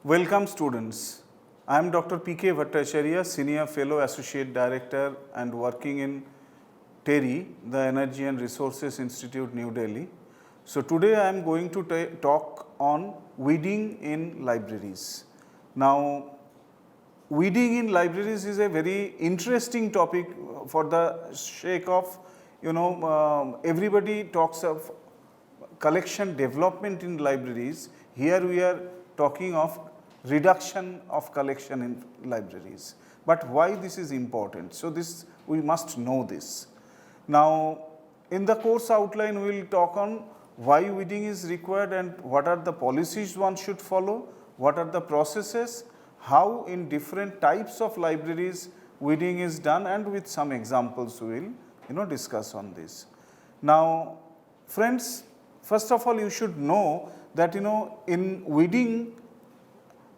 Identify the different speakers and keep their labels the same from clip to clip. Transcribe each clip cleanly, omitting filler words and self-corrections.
Speaker 1: Welcome students. I am Dr. P.K. Bhattacharya, Senior Fellow Associate Director and working in TERI, the Energy and Resources Institute, New Delhi. So today I am going to talk on weeding in libraries. Now, weeding in libraries is a very interesting topic for the sake of, everybody talks of collection development in libraries. Here we are talking of reduction of collection in libraries. But why this is important? So this we must know this. Now, in the course outline we will talk on why weeding is required and what are the policies one should follow, what are the processes, how in different types of libraries weeding is done, and with some examples we will discuss on this. Now, friends, first of all you should know that in weeding,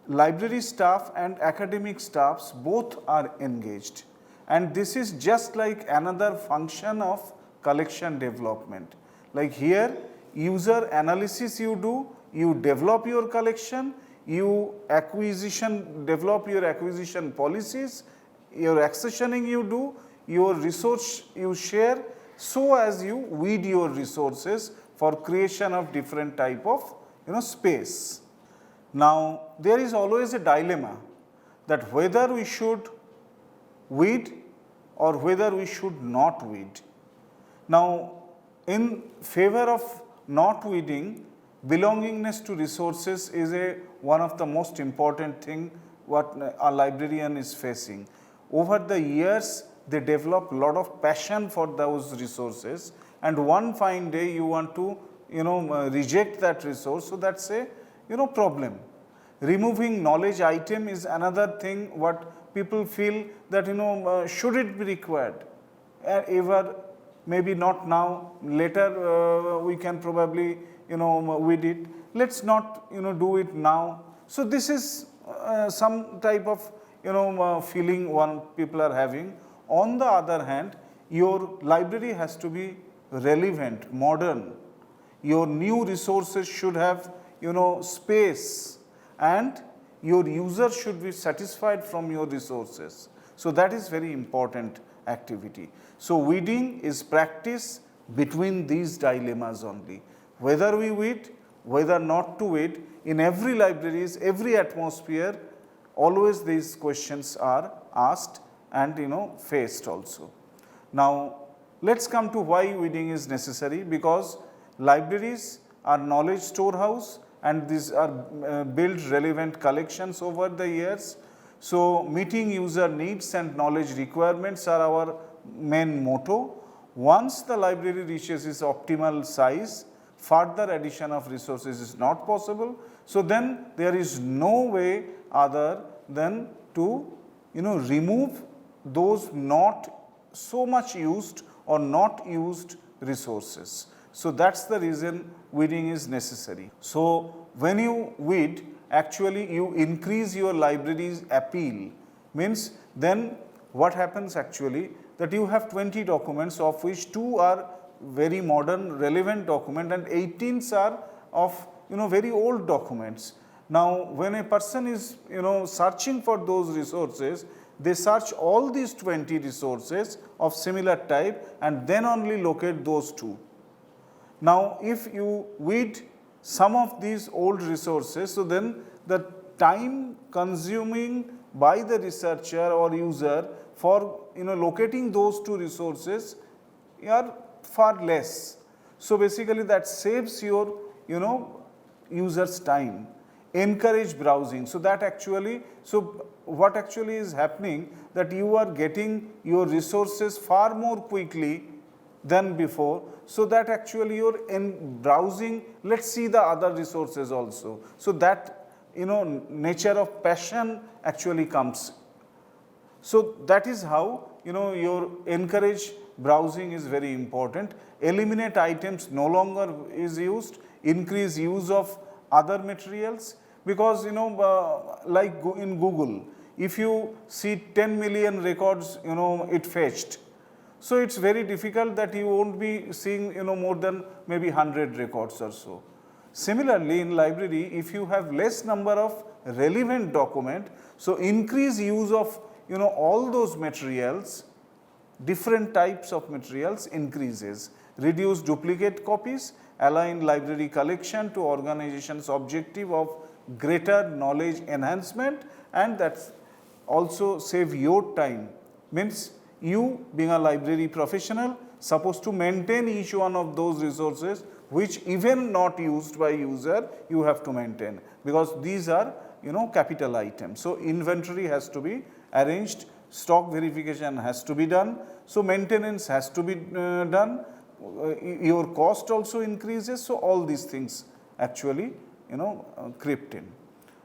Speaker 1: library staff and academic staffs both are engaged, and this is just like another function of collection development. Like here, user analysis you do, you develop your collection, you develop your acquisition policies, your accessioning you do, your resource you share, so as you weed your resources for creation of different type of space. Now, there is always a dilemma that whether we should weed or whether we should not weed. Now, in favor of not weeding, belongingness to resources is one of the most important thing what a librarian is facing. Over the years, they develop a lot of passion for those resources, and one fine day you want to reject that resource, so that's a problem. Removing knowledge item is another thing what people feel that should it be required, ever maybe not now, later we can probably weed it, let's not do it now. So this is some type of feeling one people are having. On the other hand, your library has to be relevant, modern. Your new resources should have space, and your user should be satisfied from your resources. So that is very important activity. So weeding is practice between these dilemmas only. Whether we weed, whether not to weed, in every libraries, every atmosphere, always these questions are asked and faced also. Now, let's come to why weeding is necessary. Because libraries are knowledge storehouse, and these are built relevant collections over the years. So, meeting user needs and knowledge requirements are our main motto. Once the library reaches its optimal size, further addition of resources is not possible. So, then there is no way other than to remove those not so much used or not used resources. So that's the reason weeding is necessary. So when you weed, actually you increase your library's appeal. Means then what happens actually, that you have 20 documents, of which 2 are very modern relevant document and 18s are of very old documents. Now when a person is searching for those resources, they search all these 20 resources of similar type and then only locate those 2. Now, if you weed some of these old resources, so then the time consuming by the researcher or user for locating those 2 resources are far less. So basically that saves your user's time. Encourage browsing. So that actually, what actually is happening, that you are getting your resources far more quickly than before. So that actually you're in browsing, let's see the other resources also. So that nature of passion actually comes. So that is how your encourage browsing is very important. Eliminate items no longer is used. Increase use of other materials, because like in Google, if you see 10 million records it fetched, so it's very difficult that you won't be seeing more than maybe 100 records or so. Similarly, in library, if you have less number of relevant document. So, increase use of all those materials, different types of materials increases, reduce duplicate copies, align library collection to organization's objective of greater knowledge enhancement, and that's also save your time. Means you being a library professional supposed to maintain each one of those resources which even not used by user you have to maintain, because these are capital items. So, inventory has to be arranged, stock verification has to be done, so maintenance has to be done, your cost also increases. So, all these things actually crept in.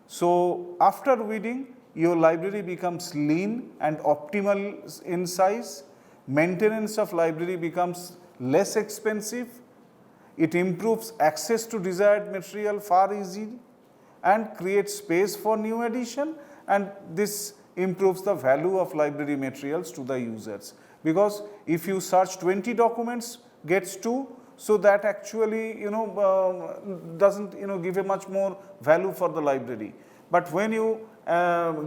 Speaker 1: So, after weeding your library becomes lean and optimal in size, maintenance of library becomes less expensive, it improves access to desired material far easily and creates space for new addition, and this improves the value of library materials to the users, because if you search 20 documents gets 2, so that actually doesn't give a much more value for the library. But when you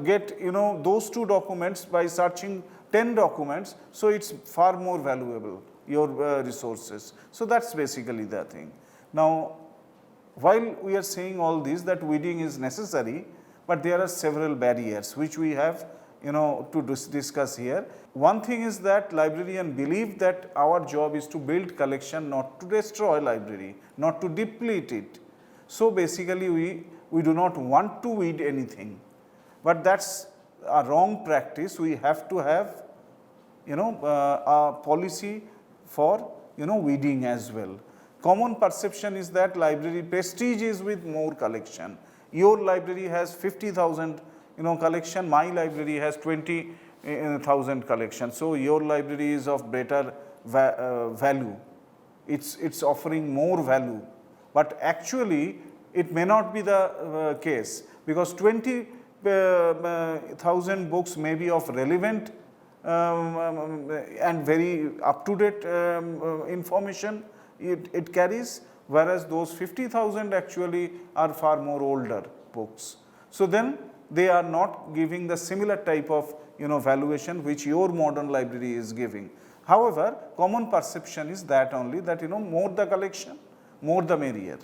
Speaker 1: get those 2 documents by searching 10 documents, so it's far more valuable, your resources. So that's basically the thing. Now, while we are saying all this, that weeding is necessary, but there are several barriers which we have to discuss here. One thing is that librarian believe that our job is to build collection, not to destroy library, not to deplete it. So basically we do not want to weed anything, but that's a wrong practice. We have to have a policy for weeding as well. Common perception is that library prestige is with more collection. Your library has 50,000 collection, my library has 20,000 collection. So your library is of better value. It's offering more value, but actually it may not be the case, because 20,000 books may be of relevant and very up to date information it carries, whereas those 50,000 actually are far more older books. So then they are not giving the similar type of valuation which your modern library is giving. However, common perception is that only, that more the collection, more the merrier.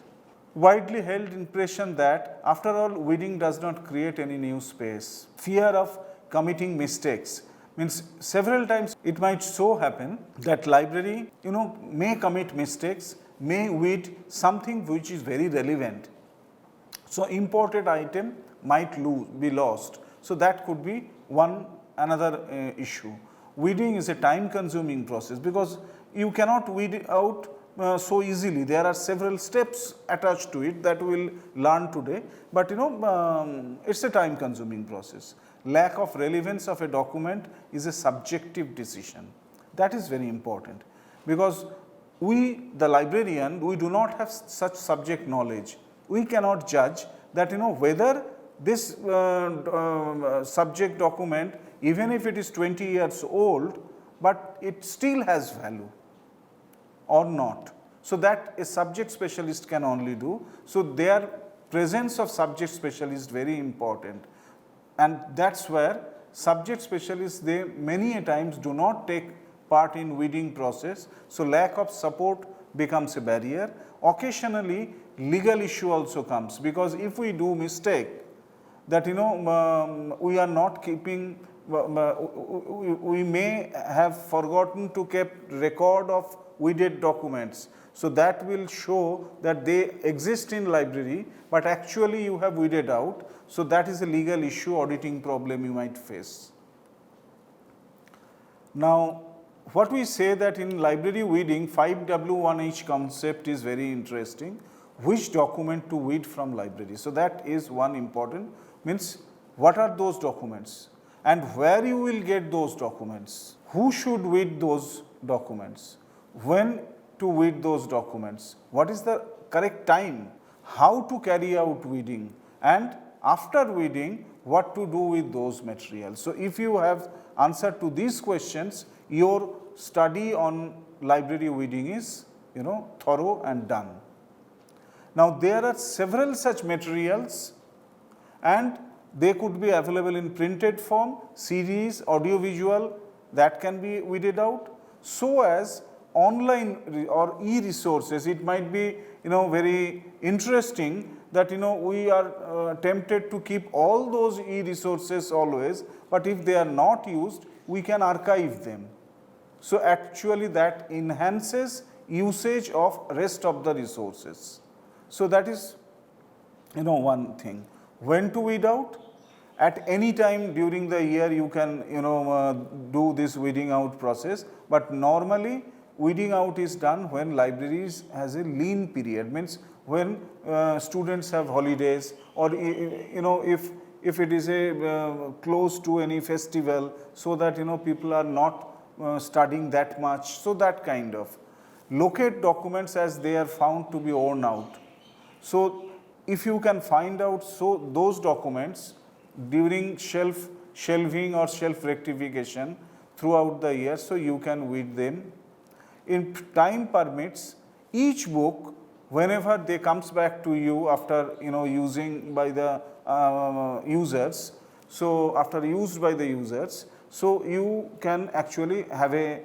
Speaker 1: Widely held impression that after all weeding does not create any new space. Fear of committing mistakes means several times it might so happen that library may commit mistakes, may weed something which is very relevant. So imported item might be lost. So that could be another issue. Weeding is a time consuming process, because you cannot weed out so easily. There are several steps attached to it that we will learn today, but it's a time consuming process. Lack of relevance of a document is a subjective decision. That is very important, because we, the librarian, we do not have such subject knowledge. We cannot judge that whether this subject document, even if it is 20 years old, but it still has value or not. So that a subject specialist can only do. So their presence of subject specialist very important, and that's where subject specialists, they many a times do not take part in weeding process. So lack of support becomes a barrier. Occasionally legal issue also comes, because if we do mistake that we are not keeping, we may have forgotten to keep record of weeded documents. So that will show that they exist in library, but actually you have weeded out. So that is a legal issue, auditing problem you might face. Now, what we say that in library weeding, 5W1H concept is very interesting. Which document to weed from library? So that is one important, means what are those documents and where you will get those documents, who should weed those documents, when to weed those documents, what is the correct time, how to carry out weeding, and after weeding what to do with those materials. So if you have answer to these questions, your study on library weeding is thorough and done. Now there are several such materials, and they could be available in printed form, CDs, audiovisual, that can be weeded out, so as online or e-resources. It might be very interesting that we are tempted to keep all those e-resources always, but if they are not used, we can archive them. So actually that enhances usage of rest of the resources. So that is one thing. When to weed out? At any time during the year you can do this weeding out process, but normally weeding out is done when libraries has a lean period, means when students have holidays, or if it is a close to any festival, so that people are not studying that much. So that kind of locate documents as they are found to be worn out. So if you can find out those documents during shelving or shelf rectification throughout the year, so you can weed them. In time permits, each book, whenever they comes back to you after using by the users, so after used by the users, so you can actually have a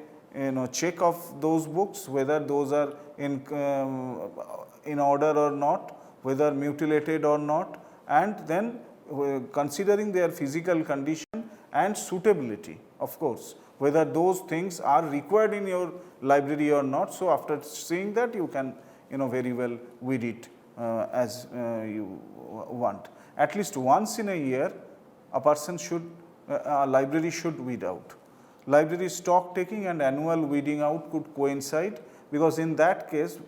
Speaker 1: check of those books, whether those are in order or not, whether mutilated or not, and then considering their physical condition and suitability, of course, whether those things are required in your library or not. So after seeing that, you can very well weed it as you want. At least once in a year, a person should, a library should weed out. Library stock taking and annual weeding out could coincide, because in that case,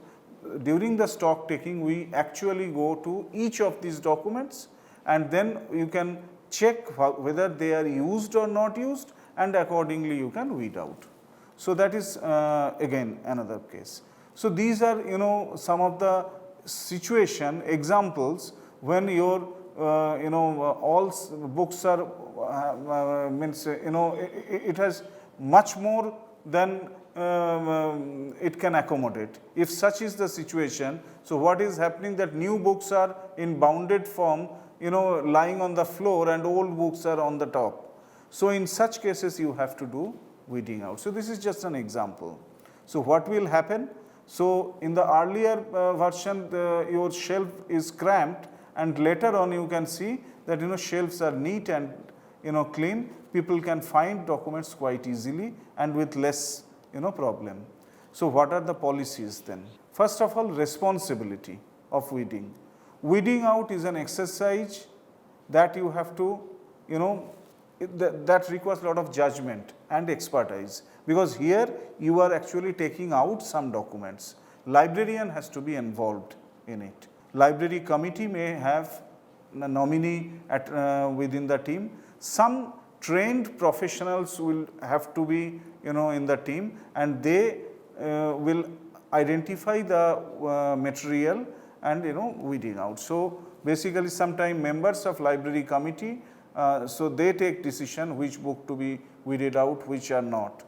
Speaker 1: during the stock taking, we actually go to each of these documents, and then you can check whether they are used or not used, and accordingly you can weed out. So that is again another case. So these are some of the situation examples when your all books are means it has much more than it can accommodate. If such is the situation, so what is happening, that new books are in bounded form lying on the floor, and old books are on the top. So in such cases you have to do weeding out. So this is just an example. So what will happen? So in the earlier version, your shelf is cramped, and later on you can see that shelves are neat and clean. People can find documents quite easily and with less problem. So what are the policies then? First of all, responsibility of weeding. Weeding out is an exercise that you have to, that requires a lot of judgment and expertise, because here you are actually taking out some documents. Librarian has to be involved in it. Library committee may have a nominee within the team. Some trained professionals will have to be in the team, and they will identify the material and weeding out. So basically sometime members of library committee, so they take decision which book to be weeded out, which are not.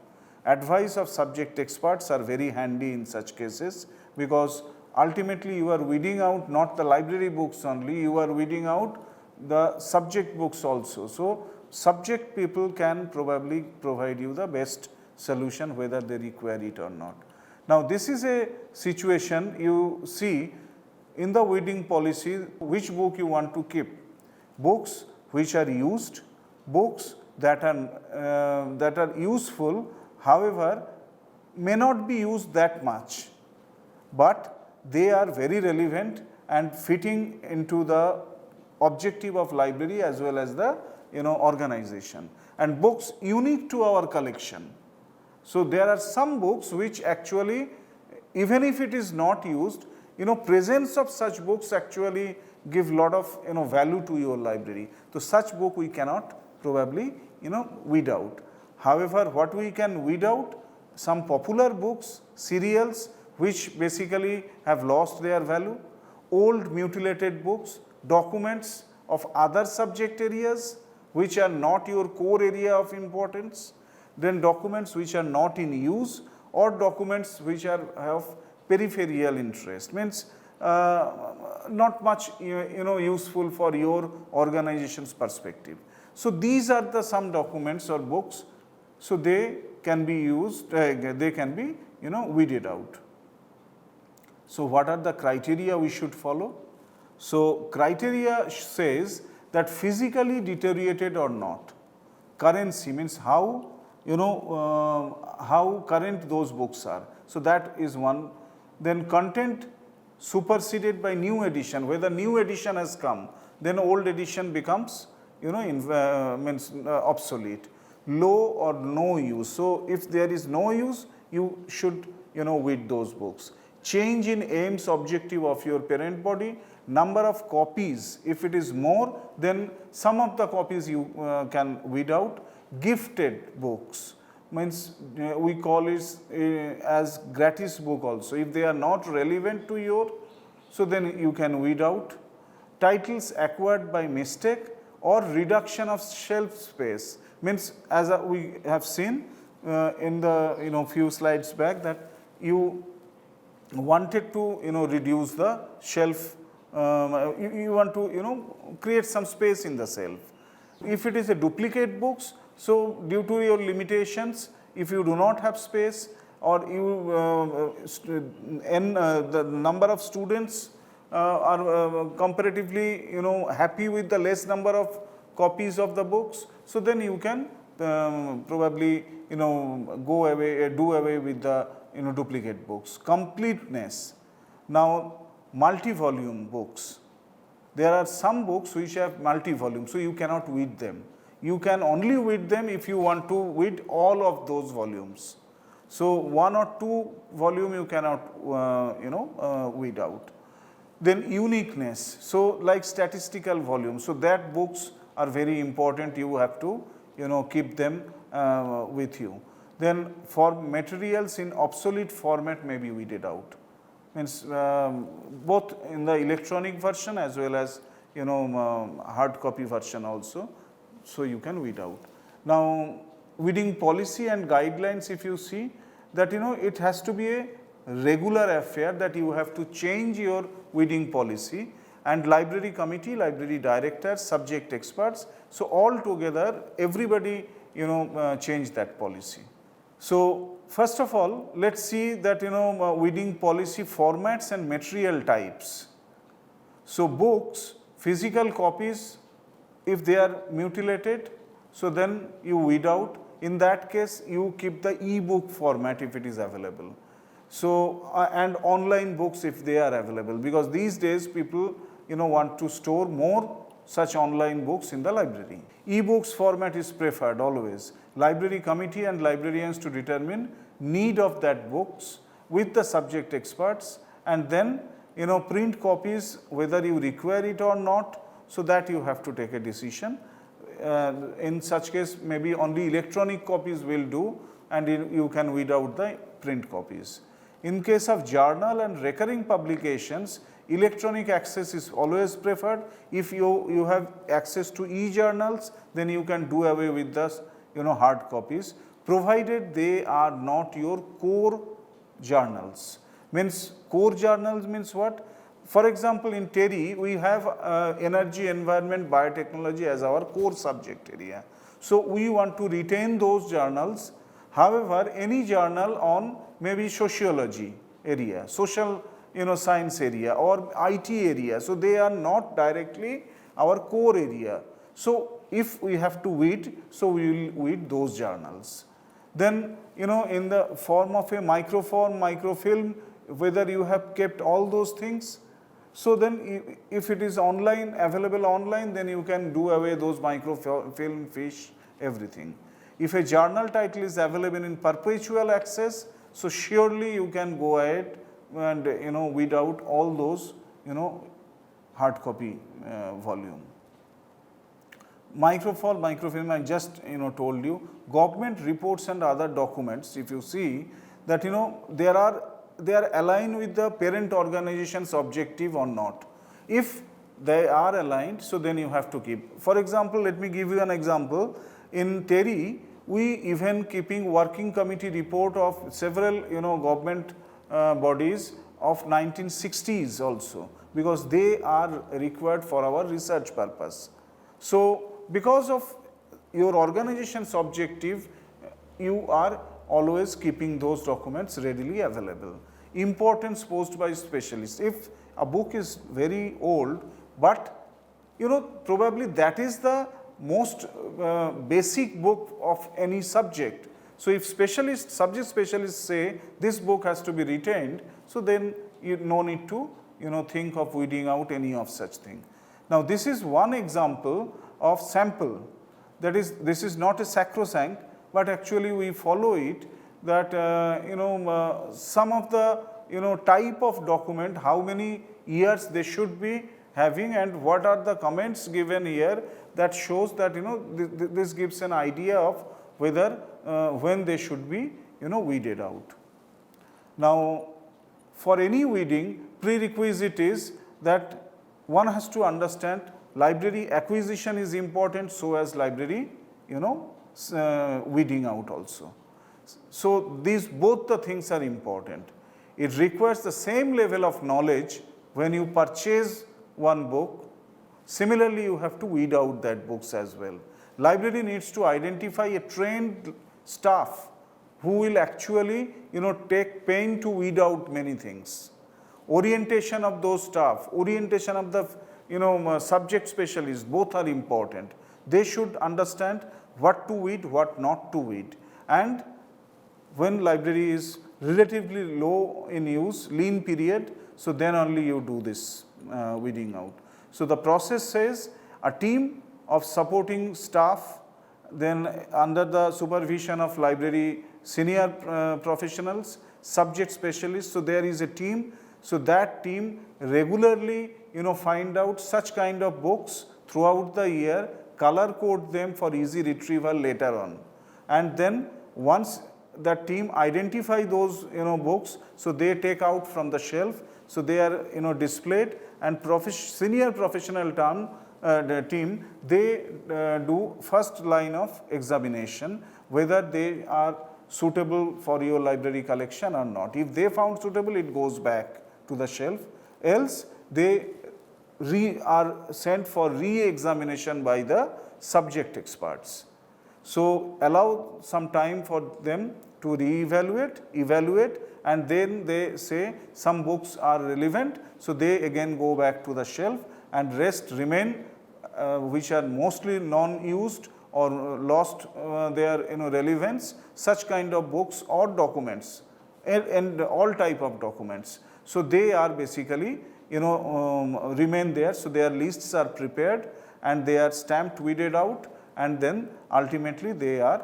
Speaker 1: Advice of subject experts are very handy in such cases, because ultimately you are weeding out not the library books only, you are weeding out the subject books also. So subject people can probably provide you the best solution, whether they require it or not. Now this is a situation you see in the weeding policy, which book you want to keep. Books which are used, books that are useful, however may not be used that much, but they are very relevant and fitting into the objective of library as well as the organization, and books unique to our collection. So there are some books which actually, even if it is not used, presence of such books actually give lot of value to your library. So such book we cannot probably weed out. However, what we can weed out, some popular books, serials which basically have lost their value, old mutilated books, documents of other subject areas which are not your core area of importance, then documents which are not in use, or documents which are of peripheral interest, means not much useful for your organization's perspective. So these are the some documents or books, so they can be used, they can be weeded out. So what are the criteria we should follow? So criteria says that physically deteriorated or not. Currency means how how current those books are. So that is one. Then content superseded by new edition. Whether new edition has come, then old edition becomes obsolete. Low or no use. So if there is no use, you should weed those books. Change in aims objective of your parent body. Number of copies, if it is more, then some of the copies you can weed out. Gifted books means we call it as gratis book also. If they are not relevant to your, so then you can weed out. Titles acquired by mistake or reduction of shelf space means, as we have seen in the few slides back, that you wanted to reduce the shelf. You want to create some space in the shelf. If it is a duplicate books, so due to your limitations, if you do not have space, or you the number of students are comparatively happy with the less number of copies of the books, so then you can probably go away, do away with the duplicate books. Completeness. Now multi-volume books. There are some books which have multi-volume, so you cannot weed them. You can only weed them if you want to weed all of those volumes. So one or two volume you cannot weed out. Then uniqueness. So like statistical volume. So that books are very important. You have to keep them with you. Then for materials in obsolete format may be weeded out. Means both in the electronic version as well as hard copy version also. So you can weed out. Now weeding policy and guidelines, if you see that it has to be a regular affair, that you have to change your weeding policy, and library committee, library directors, subject experts. So all together everybody change that policy. So first of all, let's see that weeding policy formats and material types. So books, physical copies, if they are mutilated, so then you weed out. In that case, you keep the e-book format if it is available. So and online books if they are available, because these days people want to store more such online books in the library. E-books format is preferred always. Library committee and librarians to determine need of that books with the subject experts, and then print copies whether you require it or not, so that you have to take a decision. In such case, maybe only electronic copies will do, and you can weed out the print copies. In case of journal and recurring publications, electronic access is always preferred. If you have access to e-journals, then you can do away with the hard copies, provided they are not your core journals. Means core journals means what? For example, in TERI, we have energy, environment, biotechnology as our core subject area. So we want to retain those journals. However, any journal on maybe sociology area, social science area, or IT area, so they are not directly our core area. So if we have to weed, so we will weed those journals. Then in the form of a microform, microfilm, whether you have kept all those things. So then if it is online, available online, then you can do away those microfilm, fish, everything. If a journal title is available in perpetual access, so surely you can go ahead and weed out all those hard copy volume. Microfilm, microfilm, I just told you. Government reports and other documents, if you see that they are aligned with the parent organization's objective or not. If they are aligned, so then you have to keep. For example, let me give you an example. In TERI, we even keeping working committee report of several government bodies of 1960s also, because they are required for our research purpose. So, because of your organization's objective, you are always keeping those documents readily available. Importance posed by specialists. If a book is very old, but probably that is the most basic book of any subject. So, if subject specialists say this book has to be retained, so then you no need to think of weeding out any of such thing. Now, this is one example of sample, that is, this is not a sacrosanct, but actually we follow it, that some of the type of document, how many years they should be having, and what are the comments given here, that shows that this gives an idea of whether when they should be weeded out. Now, for any weeding, prerequisite is that one has to understand library acquisition is important, so as library weeding out also. So, these both the things are important. It requires the same level of knowledge when you purchase one book. Similarly, you have to weed out that books as well. Library needs to identify a trained staff who will actually take pain to weed out many things. Orientation of those staff, orientation of the subject specialists, both are important. They should understand what to weed, what not to weed. And when library is relatively low in use, lean period, so then only you do this weeding out. So, the process says a team of supporting staff, then under the supervision of library senior professionals, subject specialists. So, there is a team. So, that team regularly find out such kind of books throughout the year, color code them for easy retrieval later on. And then once that team identify those books, so they take out from the shelf, so they are displayed, and senior professional team, they do first line of examination whether they are suitable for your library collection or not. If they found suitable, it goes back to the shelf, else they are sent for re-examination by the subject experts. So, allow some time for them to re-evaluate, evaluate, and then they say some books are relevant. So, they again go back to the shelf, and rest remain which are mostly non-used or lost their relevance, such kind of books or documents, and all type of documents. So, they are basically remain there. So, their lists are prepared and they are stamped, weeded out, and then ultimately they are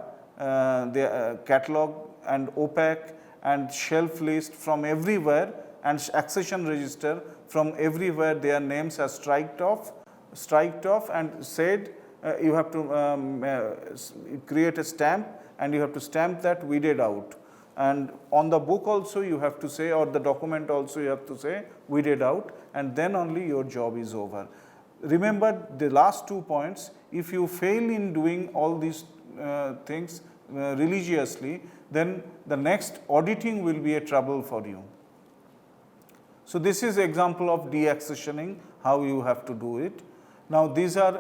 Speaker 1: catalog and OPAC and shelf list from everywhere, and accession register from everywhere. Their names are striked off and said you have to create a stamp, and you have to stamp that weeded out. And on the book also you have to say, or the document also you have to say weeded out, and then only your job is over. Remember the last 2 points. If you fail in doing all these things religiously, then the next auditing will be a trouble for you. So, this is example of deaccessioning, how you have to do it. Now, these are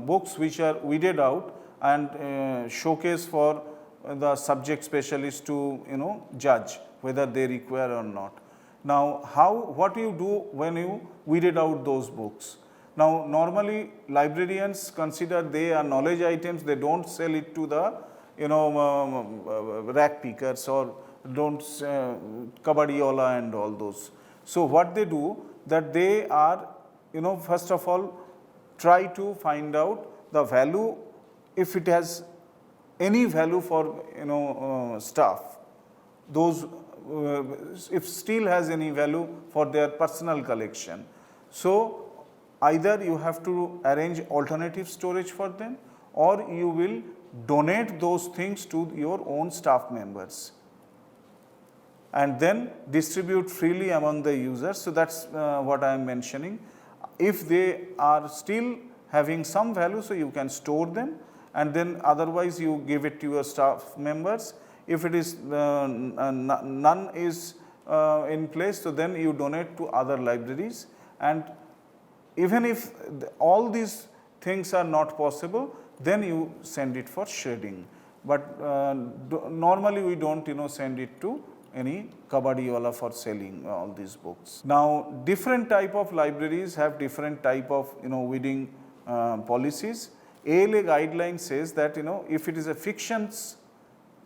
Speaker 1: books which are weeded out and showcase for the subject specialist to judge whether they require or not. Now, what do you do when you weeded out those books? Now, normally librarians consider they are knowledge items, they do not sell it to the rack pickers or don't kabadiola and all those. So, what they do, that they are first of all try to find out the value, if it has any value for staff, those if still has any value for their personal collection. So, either you have to arrange alternative storage for them, or you will donate those things to your own staff members and then distribute freely among the users. So, that is what I am mentioning. If they are still having some value, so you can store them, and then otherwise you give it to your staff members. If it is none is in place, so then you donate to other libraries. And even if all these things are not possible, then you send it for shredding. But normally we don't send it to any kabaddi wala for selling all these books. Now different type of libraries have different type of weeding policies. ALA guideline says that if it is a fictions,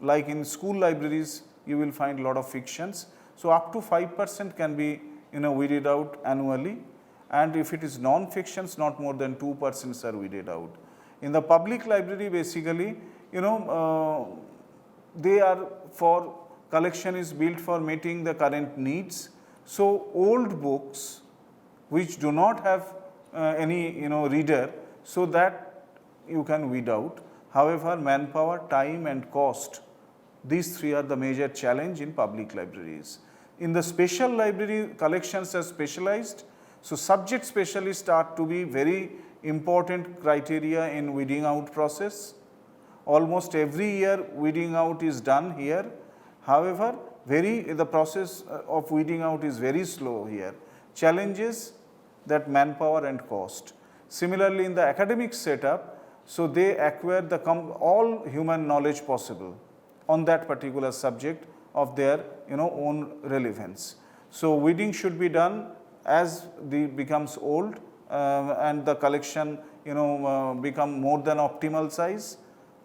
Speaker 1: like in school libraries you will find a lot of fictions, so up to 5% can be weeded out annually, and if it is non-fictions, not more than 2% are weeded out. In the public library, basically they are for collection is built for meeting the current needs. So old books which do not have any reader, so that you can weed out. However, manpower, time and cost, these three are the major challenge in public libraries. In the special library, collections are specialized, so subject specialists are to be very important criteria in weeding out process. Almost every year weeding out is done here. However, the process of weeding out is very slow here. Challenges that manpower and cost. Similarly, in the academic setup, so they acquire all human knowledge possible on that particular subject of their own relevance. So weeding should be done as the becomes old and the collection become more than optimal size.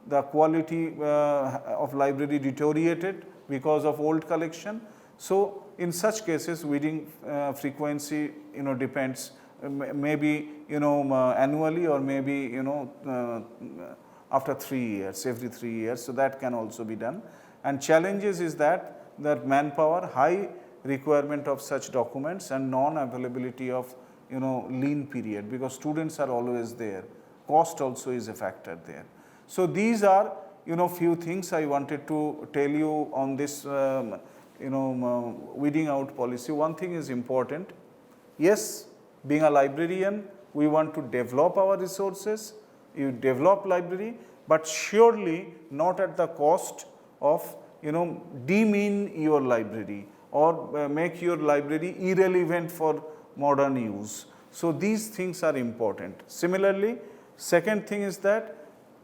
Speaker 1: The quality of library deteriorated because of old collection. So in such cases, weeding frequency depends, maybe annually, or maybe after 3 years, every 3 years. So that can also be done. And challenges is that manpower, high requirement of such documents, and non-availability of lean period, because students are always there. Cost also is a factor there. So these are few things I wanted to tell you on this weeding out policy. One thing is important. Yes, being a librarian, we want to develop our resources. You develop library, but surely not at the cost of demean your library or make your library irrelevant for modern use. So these things are important. Similarly, second thing is that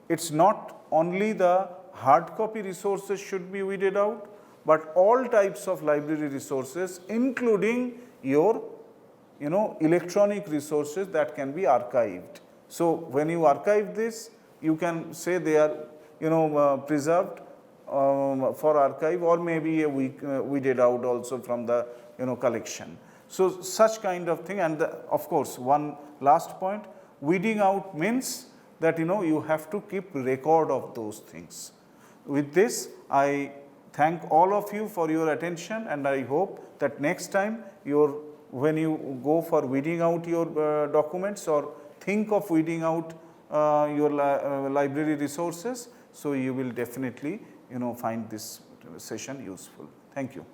Speaker 1: it's not only the hard copy resources should be weeded out, but all types of library resources, including your electronic resources that can be archived. So when you archive this, you can say they are preserved for archive, or maybe weeded out also from the collection. So such kind of thing. And of course, one last point, weeding out means that you have to keep record of those things. With this, I thank all of you for your attention, and I hope that next time when you go for weeding out your documents or think of weeding out your library resources, so you will definitely find this session useful. Thank you.